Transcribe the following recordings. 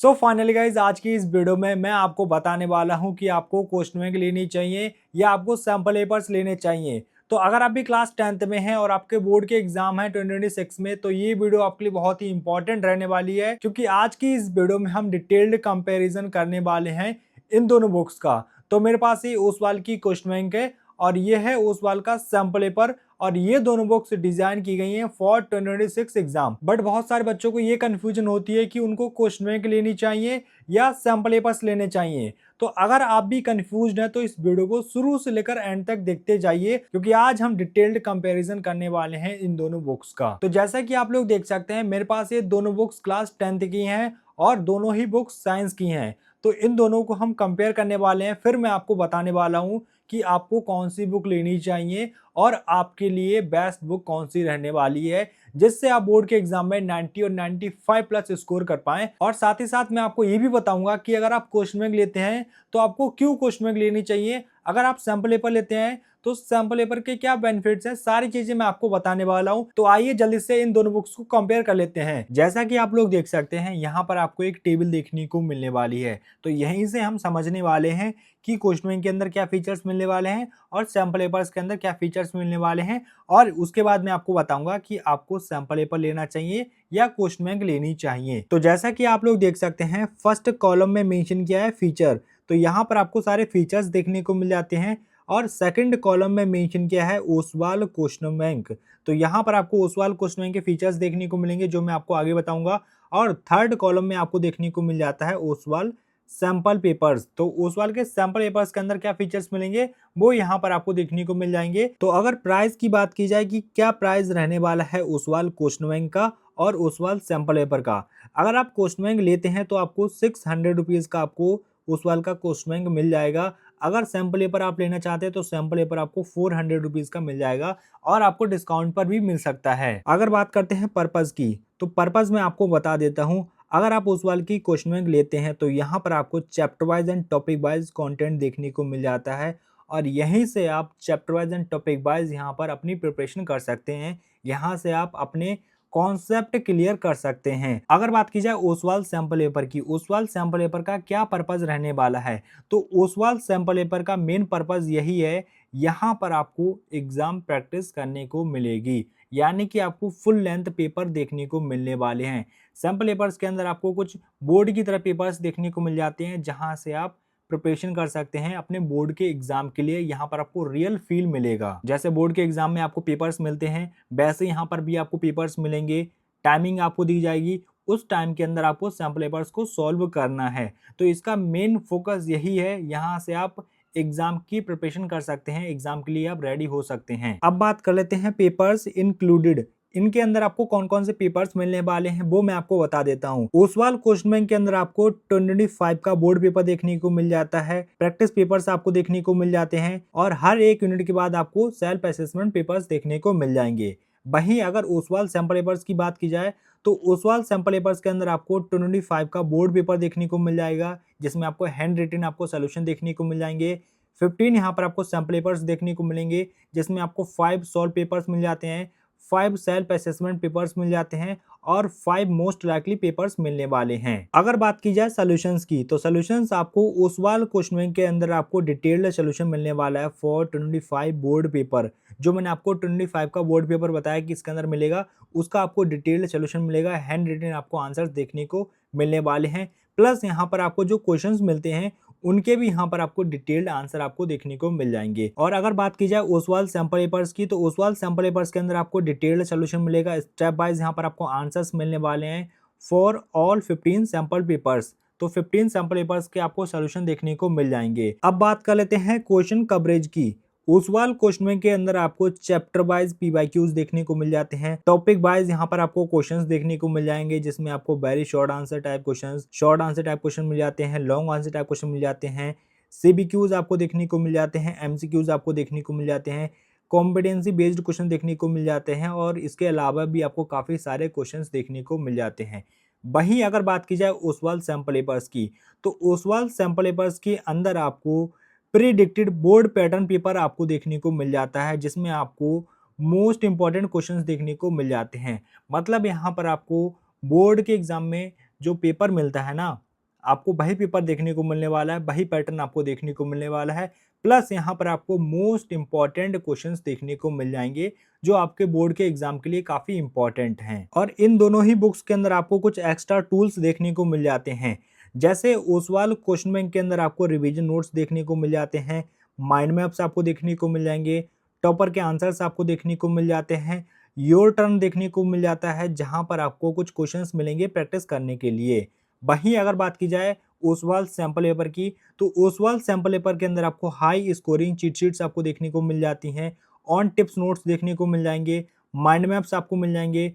So finally guys आज की इस वीडियो में मैं आपको बताने वाला हूं कि आपको क्वेश्चन बैंक लेनी चाहिए या आपको सैम्पल पेपर्स लेने चाहिए। तो अगर आप भी क्लास 10th में हैं और आपके बोर्ड के एग्जाम है 2026 में, तो ये वीडियो आपके लिए बहुत ही इंपॉर्टेंट रहने वाली है, क्योंकि आज की इस वीडियो में हम डिटेल्ड कंपैरिजन करने वाले हैं इन दोनों बुक्स का। तो मेरे पास ये ओसवाल की क्वेश्चन बैंक है और ये है ओसवाल का सैम्पल पेपर, और ये दोनों बुक्स डिजाइन की गई हैं फॉर 2026 एग्जाम। बट बहुत सारे बच्चों को ये कंफ्यूजन होती है कि उनको क्वेश्चन बैंक लेनी चाहिए या सैम्पल पेपर्स लेने चाहिए। तो अगर आप भी कंफ्यूज्ड हैं तो इस वीडियो को शुरू से लेकर एंड तक देखते जाइए, क्योंकि आज हम डिटेल्ड कंपैरिजन करने वाले हैं इन दोनों बुक्स का। तो जैसा कि आप लोग देख सकते हैं, मेरे पास ये दोनों बुक्स क्लास 10th की हैं और दोनों ही बुक्स साइंस की हैं। तो इन दोनों को हम कंपेयर करने वाले हैं, फिर मैं आपको बताने वाला हूं कि आपको कौन सी बुक लेनी चाहिए और आपके लिए बेस्ट बुक कौन सी रहने वाली है, जिससे आप बोर्ड के एग्जाम में 90 और 95 प्लस स्कोर कर पाएं। और साथ ही साथ मैं आपको ये भी बताऊंगा कि अगर आप क्वेश्चन बैंक लेते हैं तो आपको क्यों क्वेश्चन बैंक लेनी चाहिए, अगर आप सैम्पल पेपर लेते हैं तो सैम्पल पेपर के क्या बेनिफिट्स हैं, सारी चीजें मैं आपको बताने वाला हूं। तो आइए जल्दी से इन दोनों बुक्स को कंपेयर कर लेते हैं। जैसा कि आप लोग देख सकते हैं, यहाँ पर आपको एक टेबल देखने को मिलने वाली है। तो यहीं से हम समझने वाले हैं कि क्वेश्चन बैंक के अंदर क्या फीचर्स मिलने वाले हैं और सैम्पल पेपर्स के अंदर क्या फीचर्स मिलने वाले हैं, और उसके बाद मैं आपको बताऊंगा कि आपको सैम्पल पेपर लेना चाहिए या क्वेश्चन बैंक लेनी चाहिए। तो जैसा कि आप लोग देख सकते हैं, फर्स्ट कॉलम में मेंशन किया है फीचर, तो यहाँ पर आपको सारे फीचर्स देखने को मिल जाते हैं। और सेकंड कॉलम में मेंशन किया है ओसवाल क्वेश्चन बैंक, तो यहाँ पर आपको ओसवाल क्वेश्चन बैंक के फीचर्स देखने को मिलेंगे, जो मैं आपको आगे बताऊंगा। और थर्ड कॉलम में आपको देखने को मिल जाता है ओसवाल सैंपल पेपर्स, तो ओसवाल के सैंपल पेपर्स के अंदर क्या फीचर्स मिलेंगे वो यहाँ पर आपको देखने को मिल जाएंगे। तो अगर प्राइस की बात की जाए कि क्या प्राइस रहने वाला है ओसवाल क्वेश्चन बैंक का और ओसवाल सैंपल पेपर का, अगर आप क्वेश्चन बैंक लेते हैं तो आपको 600 रुपीज का आपको ओसवाल का क्वेश्चन बैंक मिल जाएगा। अगर सैंपल पेपर आप लेना चाहते हैं तो सैंपल पेपर आपको 400 रुपीज का मिल जाएगा और आपको डिस्काउंट पर भी मिल सकता है। अगर बात करते हैं पर्पज की, तो पर्पज मैं आपको बता देता हूँ। अगर आप ओसवाल की क्वेश्चन बैंक लेते हैं तो यहाँ पर आपको chapter wise and topic wise content देखने को मिल जाता है, और यहीं से आप chapter wise and topic wise यहाँ पर अपनी प्रिपरेशन कर सकते हैं। यहाँ से आप अपने कॉन्सेप्ट क्लियर कर सकते हैं। अगर बात की जाए ओसवाल सैंपल पेपर की, ओसवाल सैंपल पेपर का क्या पर्पज रहने वाला है, तो ओसवाल सैंपल पेपर का मेन पर्पज यही है, यहाँ पर आपको एग्जाम प्रैक्टिस करने को मिलेगी, यानी कि आपको फुल लेंथ पेपर देखने को मिलने वाले हैं। सैंपल पेपर्स के अंदर आपको कुछ बोर्ड की तरह पेपर्स देखने को मिल जाते हैं, जहां से आप प्रिपरेशन कर सकते हैं अपने बोर्ड के एग्जाम के लिए। यहाँ पर आपको रियल फील मिलेगा, जैसे बोर्ड के एग्जाम में आपको पेपर्स मिलते हैं वैसे यहाँ पर भी आपको पेपर्स मिलेंगे। टाइमिंग आपको दी जाएगी, उस टाइम के अंदर आपको सैंपल पेपर्स को सॉल्व करना है। तो इसका मेन फोकस यही है, यहाँ से आप एग्जाम की प्रिपरेशन कर सकते हैं, एग्जाम के लिए आप रेडी हो सकते हैं। अब बात कर लेते हैं पेपर्स इंक्लूडेड, इनके अंदर आपको कौन कौन से पेपर्स मिलने वाले हैं वो मैं आपको बता देता हूँ। ओसवाल क्वेश्चन बैंक के अंदर आपको 25 का बोर्ड पेपर देखने को मिल जाता है, प्रैक्टिस पेपर्स आपको देखने को मिल जाते हैं, और हर एक यूनिट के बाद आपको सेल्फ असेसमेंट पेपर्स देखने को मिल जाएंगे। वहीं अगर ओसवाल सैंपल पेपर्स की बात की जाए तो ओसवाल सैंपल पेपर्स के अंदर आपको 25 का बोर्ड पेपर देखने को मिल जाएगा, जिसमें आपको हैंड रिटन आपको सोल्यूशन देखने को मिल जाएंगे। 15 यहाँ पर आपको सैंपल पेपर्स देखने को मिलेंगे, जिसमें आपको 5 सॉल्व पेपर्स मिल जाते हैं, 5 सेल्फ असेसमेंट पेपर्स मिल जाते हैं, और 5 मोस्ट लाइकली पेपर्स मिलने वाले हैं। अगर बात की जाए सॉल्यूशंस की, तो सॉल्यूशंस आपको ओसवाल क्वेश्चन बैंक के अंदर आपको डिटेल्ड सॉल्यूशन मिलने वाला है फॉर 25 बोर्ड पेपर। जो मैंने आपको 25 का बोर्ड पेपर बताया कि इसके अंदर मिलेगा, उसका आपको डिटेल्ड सॉल्यूशन मिलेगा, हैंड रिटन आपको आंसर्स देखने को मिलने वाले हैं। प्लस यहाँ पर आपको जो क्वेश्चंस मिलते हैं उनके भी यहाँ पर आपको डिटेल्ड आंसर आपको देखने को मिल जाएंगे। और अगर बात की जाए ओसवाल सैंपल पेपर्स की, तो ओसवाल सैंपल पेपर्स के अंदर आपको डिटेल्ड सॉल्यूशन मिलेगा, स्टेप वाइज यहाँ पर आपको आंसर्स मिलने वाले हैं फॉर ऑल 15 सैंपल पेपर्स। तो 15 सैंपल पेपर्स के आपको सॉल्यूशन देखने को मिल जाएंगे। अब बात कर लेते हैं क्वेश्चन कवरेज की। ओसवाल क्वेश्चन बैंक के अंदर आपको चैप्टर वाइज पीवाईक्यूज देखने को मिल जाते हैं, टॉपिक वाइज यहाँ पर आपको क्वेश्चंस देखने को मिल जाएंगे, जिसमें आपको very short answer type questions, short answer type question मिल जाते हैं, लॉन्ग आंसर टाइप क्वेश्चन मिल जाते हैं, सीबीक्यूज आपको देखने को मिल जाते हैं, एमसीक्यूज आपको देखने को मिल जाते हैं, कॉम्पिटेंसी बेस्ड क्वेश्चन देखने को मिल जाते हैं, और इसके अलावा भी आपको काफी सारे क्वेश्चंस देखने को मिल जाते हैं। वहीं अगर बात की जाए ओसवाल सैंपल पेपर्स की, तो ओसवाल सैंपल पेपर्स के अंदर आपको प्रीडिक्टेड बोर्ड पैटर्न पेपर आपको देखने को मिल जाता है, जिसमें आपको मोस्ट इंपॉर्टेंट क्वेश्चंस देखने को मिल जाते हैं। मतलब यहाँ पर आपको बोर्ड के एग्जाम में जो पेपर मिलता है ना, आपको वही पेपर देखने को मिलने वाला है, वही पैटर्न आपको देखने को मिलने वाला है। प्लस यहाँ पर आपको मोस्ट इम्पॉर्टेंट क्वेश्चंस देखने को मिल जाएंगे जो आपके बोर्ड के एग्जाम के लिए काफ़ी इंपॉर्टेंट हैं। और इन दोनों ही बुक्स के अंदर आपको कुछ एक्स्ट्रा टूल्स देखने को मिल जाते हैं, जैसे ओसवाल क्वेश्चन बैंक के अंदर आपको रिवीजन नोट्स देखने को मिल जाते हैं, माइंड मैप्स आपको देखने को मिल जाएंगे, टॉपर के आंसर्स आपको देखने को मिल जाते हैं, योर टर्न देखने को मिल जाता है जहां पर आपको कुछ क्वेश्चंस मिलेंगे प्रैक्टिस करने के लिए। वहीं अगर बात की जाए ओसवाल सैंपल पेपर की, तो ओसवाल सैंपल पेपर के अंदर आपको हाई स्कोरिंग चीट शीट्स आपको देखने को मिल जाती हैं, ऑन टिप्स नोट्स देखने को मिल जाएंगे, माइंड मैप्स आपको मिल जाएंगे,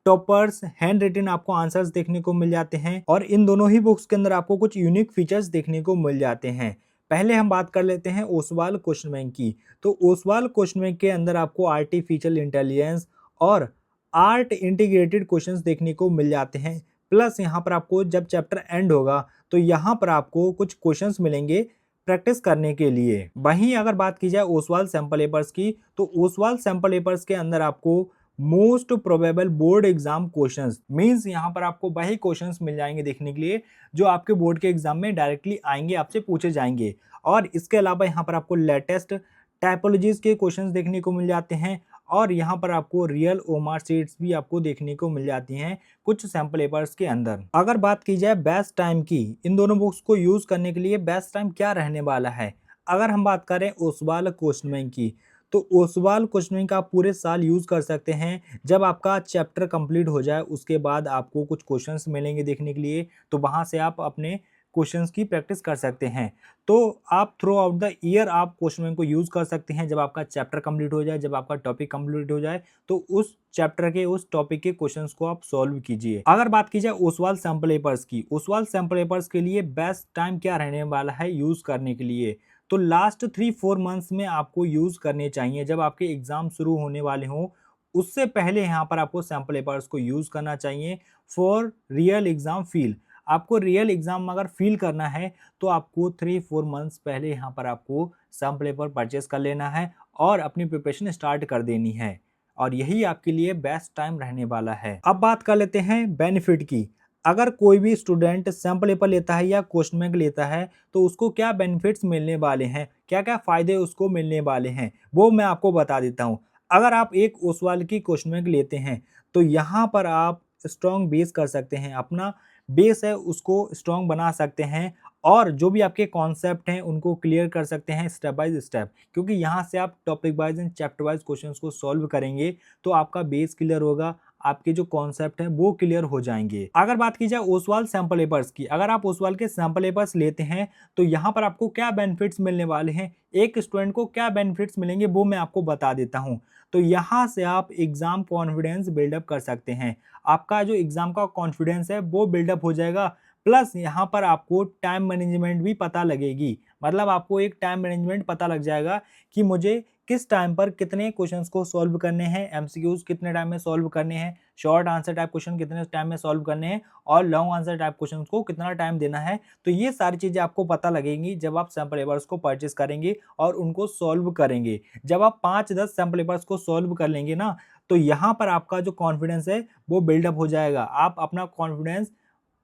टॉपर्स हैंड रिटन आपको आंसर्स देखने को मिल जाते हैं। और इन दोनों ही बुक्स के अंदर आपको कुछ यूनिक फीचर्स देखने को मिल जाते हैं। पहले हम बात कर लेते हैं ओसवाल क्वेश्चन बैंक की। तो ओसवाल क्वेश्चन बैंक के अंदर आपको आर्टिफिशियल इंटेलिजेंस और आर्ट इंटीग्रेटेड क्वेश्चंस देखने को मिल जाते हैं। प्लस यहाँ पर आपको जब चैप्टर एंड होगा तो यहाँ पर आपको कुछ क्वेश्चंस मिलेंगे प्रैक्टिस करने के लिए। वहीं अगर बात की जाए ओसवाल सैंपल पेपर्स की, तो ओसवाल सैंपल पेपर्स के अंदर आपको most probable board exam questions means यहाँ पर आपको वही क्वेश्चंस मिल जाएंगे देखने के लिए जो आपके बोर्ड के एग्जाम में डायरेक्टली आएंगे, आपसे पूछे जाएंगे। और इसके अलावा यहाँ पर आपको लेटेस्ट टाइपोलॉजीज के क्वेश्चंस देखने को मिल जाते हैं और यहाँ पर आपको रियल ओमार सीट्स भी आपको देखने को मिल जाती हैं कुछ सैंपल पेपर्स के अंदर। अगर बात की जाए बेस्ट टाइम की, इन दोनों बुक्स को यूज करने के लिए बेस्ट टाइम क्या रहने वाला है, अगर हम बात करें ओसवाल क्वेश्चन बैंक की, तो ओसवाल क्वेश्चन बैंक आप पूरे साल यूज कर सकते हैं। जब आपका चैप्टर कंप्लीट हो जाए उसके बाद आपको कुछ क्वेश्चंस मिलेंगे देखने के लिए, तो वहां से आप अपने क्वेश्चंस की प्रैक्टिस कर सकते हैं। तो आप थ्रू आउट द ईयर आप क्वेश्चन बैंक को यूज कर सकते हैं। जब आपका चैप्टर कंप्लीट हो जाए, जब आपका टॉपिक कंप्लीट हो जाए, तो उस चैप्टर के उस टॉपिक के क्वेश्चंस को आप सॉल्व कीजिए। अगर बात की जाए ओसवाल सैंपल पेपर्स की, ओसवाल सैंपल पेपर्स के लिए बेस्ट टाइम क्या रहने वाला है यूज करने के लिए, तो लास्ट 3-4 मंथ्स में आपको यूज करने चाहिए। जब आपके एग्जाम शुरू होने वाले हों उससे पहले यहाँ पर आपको सैंपल पेपर्स को यूज करना चाहिए फॉर रियल एग्जाम फील। आपको रियल एग्जाम अगर फील करना है तो आपको 3-4 मंथ्स पहले यहाँ पर आपको सैंपल पेपर परचेस कर लेना है और अपनी प्रिपरेशन स्टार्ट कर देनी है, और यही आपके लिए बेस्ट टाइम रहने वाला है। अब बात कर लेते हैं बेनिफिट की। अगर कोई भी स्टूडेंट सैंपल पेपर लेता है या क्वेश्चन बैंक लेता है तो उसको क्या बेनिफिट्स मिलने वाले हैं, क्या क्या फायदे उसको मिलने वाले हैं, वो मैं आपको बता देता हूँ। अगर आप एक ओसवाल की क्वेश्चन बैंक लेते हैं तो यहाँ पर आप स्ट्रॉन्ग बेस कर सकते हैं, अपना बेस है उसको स्ट्रॉन्ग बना सकते हैं और जो भी आपके कॉन्सेप्ट हैं उनको क्लियर कर सकते हैं स्टेप बाय स्टेप, क्योंकि यहाँ से आप topic wise and chapter wise questions को सॉल्व करेंगे तो आपका बेस क्लियर होगा, आपके जो कॉन्सेप्ट हैं वो क्लियर हो जाएंगे। अगर बात की जाए ओसवाल सैंपल पेपर्स की, अगर आप ओसवाल के सैंपल पेपर्स लेते हैं तो यहाँ पर आपको क्या बेनिफिट्स मिलने वाले हैं, एक स्टूडेंट को क्या बेनिफिट्स मिलेंगे वो मैं आपको बता देता हूँ। तो यहाँ से आप एग्जाम कॉन्फिडेंस बिल्डअप कर सकते हैं, आपका जो एग्जाम का कॉन्फिडेंस है वो बिल्डअप हो जाएगा। प्लस यहाँ पर आपको टाइम मैनेजमेंट भी पता लगेगी, मतलब आपको एक टाइम मैनेजमेंट पता लग जाएगा कि मुझे किस टाइम पर कितने क्वेश्चंस को सॉल्व करने हैं, एमसीक्यूज कितने टाइम में सॉल्व करने हैं, शॉर्ट आंसर टाइप क्वेश्चन कितने टाइम में सॉल्व करने हैं और लॉन्ग आंसर टाइप क्वेश्चन को कितना टाइम देना है। तो ये सारी चीजें आपको पता लगेंगी जब आप सैंपल पेपर्स को परचेस करेंगे और उनको सॉल्व करेंगे। जब आप 5-10 सैंपल पेपर्स को सॉल्व कर लेंगे ना, तो यहाँ पर आपका जो कॉन्फिडेंस है वो बिल्डअप हो जाएगा, आप अपना कॉन्फिडेंस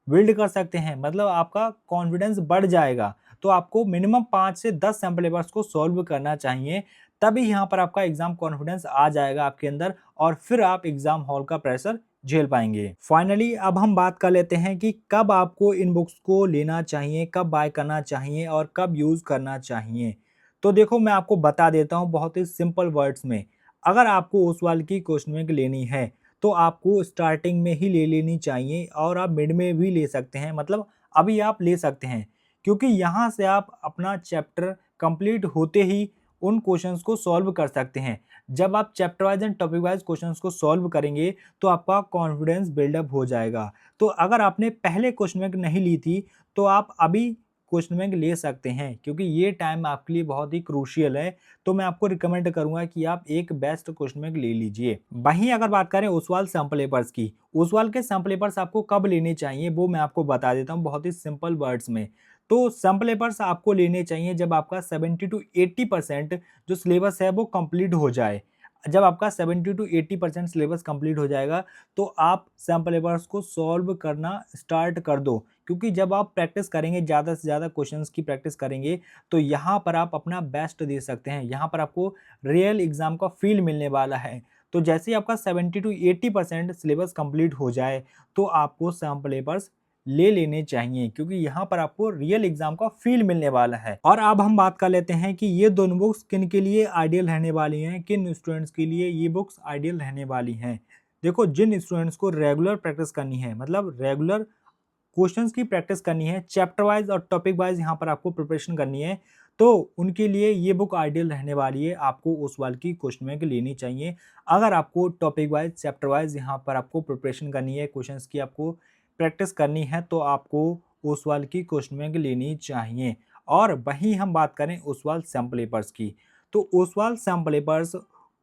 बिल्ड कर सकते हैं, मतलब आपका कॉन्फिडेंस बढ़ जाएगा। तो आपको मिनिमम 5 से 10 सैंपल पेपर्स को सॉल्व करना चाहिए, तभी यहाँ पर आपका एग्जाम कॉन्फिडेंस आ जाएगा आपके अंदर और फिर आप एग्जाम हॉल का प्रेशर झेल पाएंगे। फाइनली अब हम बात कर लेते हैं कि कब आपको इन बुक्स को लेना चाहिए, कब बाय करना चाहिए और कब यूज करना चाहिए। तो देखो मैं आपको बता देता हूँ बहुत ही सिंपल वर्ड्स में। अगर आपको ओसवाल की क्वेश्चन बैंक लेनी है तो आपको स्टार्टिंग में ही ले लेनी चाहिए और आप मिड में भी ले सकते हैं, मतलब अभी आप ले सकते हैं, क्योंकि यहाँ से आप अपना चैप्टर कंप्लीट होते ही उन क्वेश्चंस को सॉल्व कर सकते हैं। जब आप chapter wise and topic wise questions को सॉल्व करेंगे तो आपका कॉन्फिडेंस बिल्डअप हो जाएगा। तो अगर आपने पहले क्वेश्चन बैंक नहीं ली थी तो आप अभी क्वेश्चन बैंक ले सकते हैं, क्योंकि ये टाइम आपके लिए बहुत ही क्रूशियल है। तो मैं आपको रिकमेंड करूंगा कि आप एक बेस्ट क्वेश्चन बैंक ले लीजिए। वहीं अगर बात करें ओसवाल सैंपल पेपर्स की, ओसवाल के सैंपल पेपर्स आपको कब लेने चाहिए वो मैं आपको बता देता हूँ बहुत ही सिंपल वर्ड्स में। तो सैंपल पेपर्स आपको लेने चाहिए जब आपका 70 to 80% जो सिलेबस है वो कंप्लीट हो जाए। जब आपका 70 टू 80% सिलेबस कंप्लीट हो जाएगा तो आप सैम्पल पेपर्स को सॉल्व करना स्टार्ट कर दो, क्योंकि जब आप प्रैक्टिस करेंगे, ज़्यादा से ज़्यादा क्वेश्चंस की प्रैक्टिस करेंगे, तो यहाँ पर आप अपना बेस्ट दे सकते हैं। यहाँ पर आपको रियल एग्जाम का फील मिलने वाला है। तो जैसे ही आपका 70 टू 80% सिलेबस कंप्लीट हो जाए तो आपको सैम्पल पेपर्स ले लेने चाहिए, क्योंकि यहाँ पर आपको रियल एग्जाम का फील मिलने वाला है। और अब हम बात कर लेते हैं कि ये दोनों बुक्स किन के लिए आइडियल रहने वाली हैं, किन स्टूडेंट्स के लिए ये बुक्स आइडियल रहने वाली हैं। देखो, जिन स्टूडेंट्स को रेगुलर प्रैक्टिस करनी है, मतलब रेगुलर क्वेश्चंस की प्रैक्टिस करनी है, चैप्टर वाइज और टॉपिक वाइज यहाँ पर आपको प्रिपरेशन करनी है, तो उनके लिए ये बुक आइडियल रहने वाली है। आपको ओसवाल की क्वेश्चन बैंक लेनी चाहिए। अगर आपको टॉपिक वाइज, चैप्टर वाइज यहाँ पर आपको प्रिपरेशन करनी है, क्वेश्चंस की आपको प्रैक्टिस करनी है, तो आपको ओसवाल की क्वेश्चन बैंक लेनी चाहिए। और वहीं हम बात करें ओसवाल सैम्पल पेपर्स की, तो ओसवाल सैम्पल पेपर्स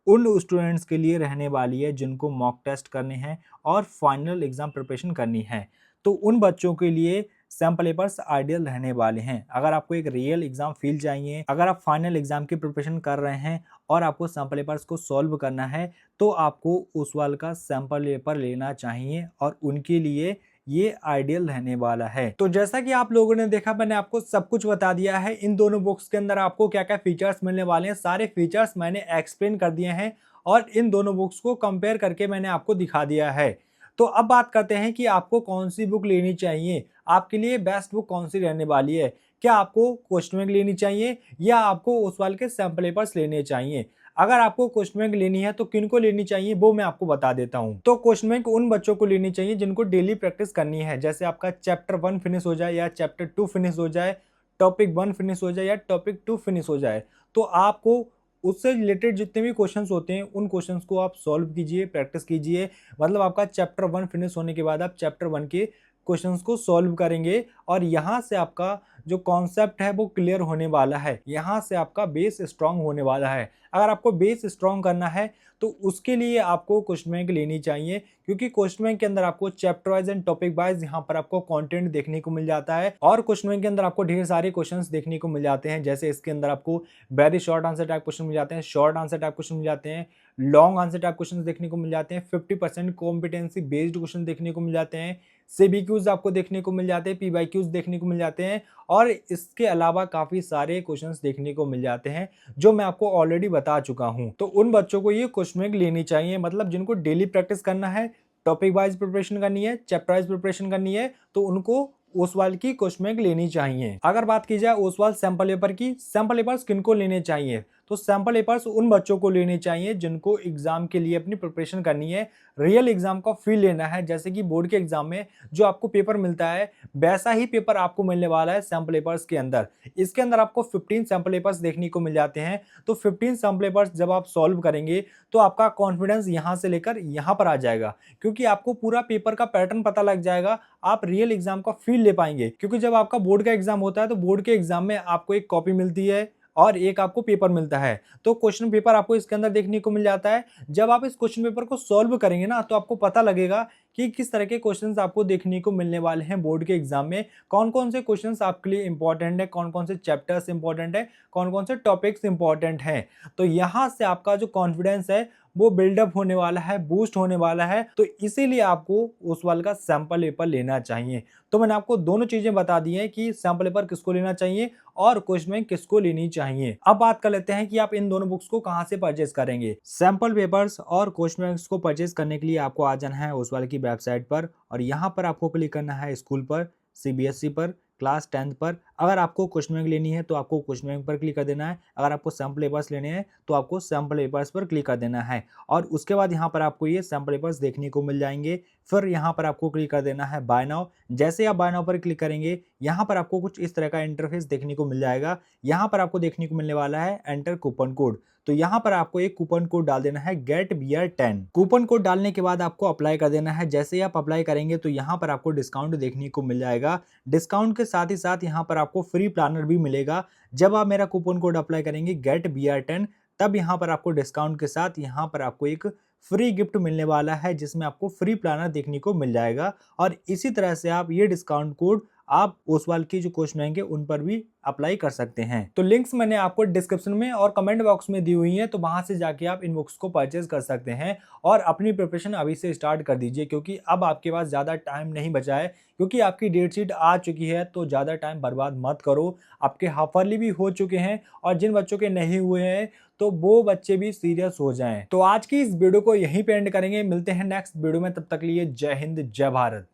उन स्टूडेंट्स के लिए रहने वाली है जिनको मॉक टेस्ट करने हैं और फाइनल एग्जाम प्रिपरेशन करनी है। तो उन बच्चों के लिए सैम्पल पेपर्स आइडियल रहने वाले हैं। अगर आपको एक रियल एग्जाम फील चाहिए, अगर आप फाइनल एग्जाम की प्रिपरेशन कर रहे हैं और आपको सैम्पल पेपर्स को सॉल्व करना है, तो आपको ओसवाल का सैम्पल पेपर लेना चाहिए और उनके लिए ये आइडियल रहने वाला है। तो जैसा कि आप लोगों ने देखा, मैंने आपको सब कुछ बता दिया है। इन दोनों बुक्स के अंदर आपको क्या क्या फीचर्स मिलने वाले हैं, सारे फीचर्स मैंने एक्सप्लेन कर दिए हैं और इन दोनों बुक्स को कंपेयर करके मैंने आपको दिखा दिया है। तो अब बात करते हैं कि आपको कौन सी बुक लेनी चाहिए, आपके लिए बेस्ट बुक कौन सी रहने वाली है। क्या आपको क्वेश्चन बैंक लेनी चाहिए या आपको ओसवाल के सैम्पल पेपर्स लेने चाहिए। अगर आपको क्वेश्चन बैंक लेनी है तो किनको लेनी चाहिए वो मैं आपको बता देता हूँ। तो क्वेश्चन बैंक उन बच्चों को लेनी चाहिए जिनको डेली प्रैक्टिस करनी है, जैसे आपका चैप्टर 1 फिनिश हो जाए या चैप्टर 2 फिनिश हो जाए, टॉपिक 1 फिनिश हो जाए या टॉपिक 2 फिनिश हो जाए, तो आपको उससे रिलेटेड जितने भी क्वेश्चंस होते हैं उन क्वेश्चंस को आप सॉल्व कीजिए, प्रैक्टिस कीजिए। मतलब आपका चैप्टर 1 फिनिश होने के बाद आप चैप्टर 1 के क्वेश्चंस को सॉल्व करेंगे और यहाँ से आपका जो कॉन्सेप्ट है वो क्लियर होने वाला है, यहाँ से आपका बेस स्ट्रांग होने वाला है। अगर आपको बेस स्ट्रांग करना है तो उसके लिए आपको क्वेश्चन बैंक लेनी चाहिए, क्योंकि क्वेश्चन बैंक के अंदर आपको chapter wise and topic wise यहाँ पर आपको कंटेंट देखने को मिल जाता है और क्वेश्चन बैंक के अंदर आपको ढेर सारे क्वेश्चंस देखने को मिल जाते हैं। जैसे इसके अंदर आपको very short answer type question मिल जाते हैं, शॉर्ट आंसर टाइप क्वेश्चन मिल जाते हैं, लॉन्ग आंसर टाइप क्वेश्चन देखने को मिल जाते हैं, 50% कॉम्पिटेंसी बेस्ड क्वेश्चन देखने को मिल जाते हैं, सीबीक्यूज आपको देखने को मिल जाते हैं, पीवाईक्यूज देखने को मिल जाते हैं और इसके अलावा काफी सारे क्वेश्चंस देखने को मिल जाते हैं जो मैं आपको ऑलरेडी बता चुका हूं। तो उन बच्चों को ये क्वेश्चन बैंक लेनी चाहिए, मतलब जिनको डेली प्रैक्टिस करना है, टॉपिक वाइज प्रिपरेशन करनी है, चैप्टर वाइज प्रिपरेशन करनी है, तो उनको ओसवाल की क्वेश्चन बैंक लेनी चाहिए। अगर बात की जाए ओसवाल सैंपल पेपर की, सैंपल पेपर्स किनको लेने चाहिए, तो सैंपल पेपर्स उन बच्चों को लेने चाहिए जिनको एग्जाम के लिए अपनी प्रिपरेशन करनी है, रियल एग्जाम का फील लेना है। जैसे कि बोर्ड के एग्जाम में जो आपको पेपर मिलता है वैसा ही पेपर आपको मिलने वाला है सैंपल पेपर्स के अंदर। इसके अंदर आपको 15 सैंपल पेपर्स देखने को मिल जाते हैं। तो 15 सैंपल पेपर्स जब आप सॉल्व करेंगे तो आपका कॉन्फिडेंस यहाँ से लेकर यहाँ पर आ जाएगा, क्योंकि आपको पूरा पेपर का पैटर्न पता लग जाएगा, आप रियल एग्जाम का फील ले पाएंगे। क्योंकि जब आपका बोर्ड का एग्जाम होता है तो बोर्ड के एग्जाम में आपको एक कॉपी मिलती है और एक आपको पेपर मिलता है, तो क्वेश्चन पेपर आपको इसके अंदर देखने को मिल जाता है। जब आप इस क्वेश्चन पेपर को सॉल्व करेंगे ना, तो आपको पता लगेगा कि किस तरह के क्वेश्चंस आपको देखने को मिलने वाले हैं बोर्ड के एग्जाम में, कौन कौन से क्वेश्चंस आपके लिए इंपॉर्टेंट है, कौन कौन से चैप्टर्स इंपॉर्टेंट है, कौन कौन से टॉपिक्स इंपॉर्टेंट हैं। तो यहाँ से आपका जो कॉन्फिडेंस है वो बिल्डअप होने वाला है, बूस्ट होने वाला है। तो इसीलिए आपको ओसवाल का सैंपल पेपर लेना चाहिए। तो मैंने आपको दोनों चीजें बता दी हैं कि सैंपल पेपर किसको लेना चाहिए और क्वेश्चन बैंक किसको लेनी चाहिए। अब बात कर लेते हैं कि आप इन दोनों बुक्स को कहां से परचेज करेंगे। सैंपल पेपर्स और क्वेश्चन बैंक्स को परचेज करने के लिए आपको आ जाना है ओसवाल की वेबसाइट पर और यहां पर आपको क्लिक करना है स्कूल पर, सीबीएसई पर, क्लास 10th पर। अगर आपको क्वेश्चन बैंक लेनी है तो आपको क्वेश्चन बैंक पर क्लिक कर देना है। अगर आपको सैंपल पेपर्स लेने हैं तो आपको सैंपल पेपर्स पर क्लिक कर देना है और उसके बाद यहाँ पर आपको ये सैंपल पेपर्स देखने को मिल जाएंगे। फिर यहाँ पर आपको क्लिक कर देना है बाय नाउ। जैसे आप बाय नाउ पर क्लिक करेंगे यहाँ पर आपको कुछ इस तरह का इंटरफेस देखने को मिल जाएगा। यहाँ पर आपको देखने को मिलने वाला है एंटर कूपन कोड। तो यहाँ पर आपको एक कूपन कोड डाल देना है गेट बियर 10। कूपन कोड डालने के बाद आपको अप्लाई कर देना है। जैसे ही आप अप्लाई करेंगे तो यहाँ पर आपको डिस्काउंट देखने को मिल जाएगा। डिस्काउंट के साथ ही साथ यहाँ पर आपको फ्री प्लानर भी मिलेगा। जब आप मेरा कूपन कोड अप्लाई करेंगे गेट बियर 10, तब यहाँ पर आपको डिस्काउंट के साथ यहाँ पर आपको एक फ्री गिफ्ट मिलने वाला है जिसमें आपको फ्री प्लानर देखने को मिल जाएगा और इसी तरह से आप ये डिस्काउंट कोड आप उस वाल की जो क्वेश्चन आएंगे उन पर भी अप्लाई कर सकते हैं। तो लिंक्स मैंने आपको डिस्क्रिप्शन में और कमेंट बॉक्स में दी हुई हैं, तो वहां से जाके आप इन बुक्स को परचेज कर सकते हैं और अपनी प्रिपरेशन अभी से स्टार्ट कर दीजिए, क्योंकि अब आपके पास ज़्यादा टाइम नहीं बचा है, क्योंकि आपकी डेट शीट आ चुकी है। तो ज़्यादा टाइम बर्बाद मत करो, आपके हाफ ईयरली भी हो चुके हैं और जिन बच्चों के नहीं हुए हैं तो वो बच्चे भी सीरियस हो जाएं। तो आज की इस वीडियो को यहीं पे एंड करेंगे, मिलते हैं नेक्स्ट वीडियो में, तब तक के लिए जय हिंद जय भारत।